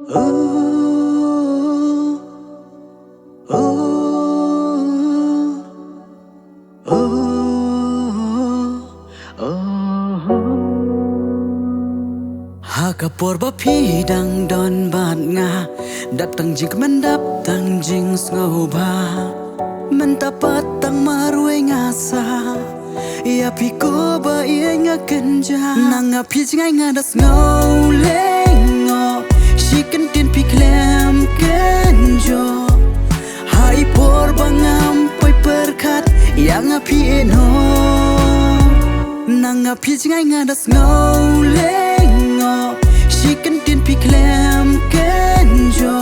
Hakapor ba phi dang don bat nga dap tang jing man dap tang jing ngau ba man tapat tang marui nga sa ya pi ko ba ia nga kenja nang a pi ngai nga das ngau lengo shi kan tin pi klem kenjo hai por bangam poi perkat yang a pi no nang a pi ngai nga das ngau lengo shi kan tin pi klem kenjo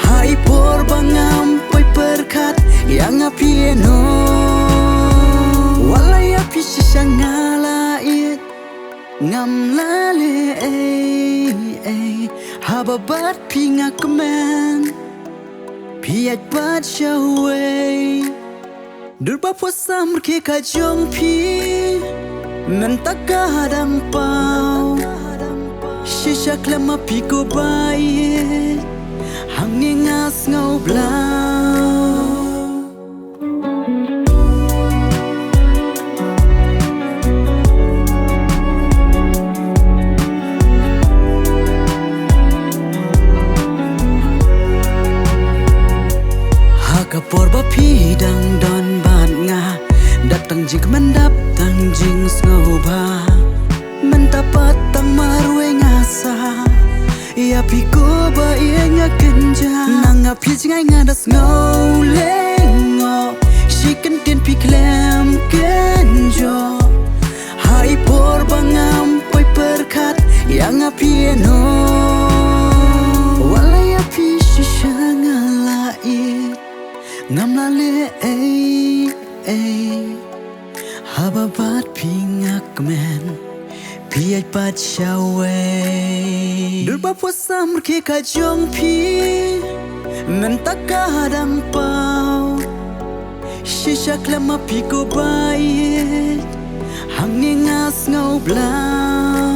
hai por bangam poi perkat yang a pi no walai a pi shangala it ngam lale hababat pi ngakmen pi at bat shaway durba posam ke ka jong pi men takadang pau shisha klama pi ko bai hanging ngas ngau blau Kapor ba phi dang don bat nga dap tang jing man dap tang jing ngau ba man tapat tang marui nga sa ya pi ko ba ia nga kenja nang a pi ngai nga das ngau lengo shi kan tin pi klem kenjo hai por bangam poi perkat yang a pi no walai a pi shangala ngam lale hababat pingak men piat pat shawe durba posam ke ka jong pi men takadang pau shisha klama pi ko bai hanging ngas ngau blau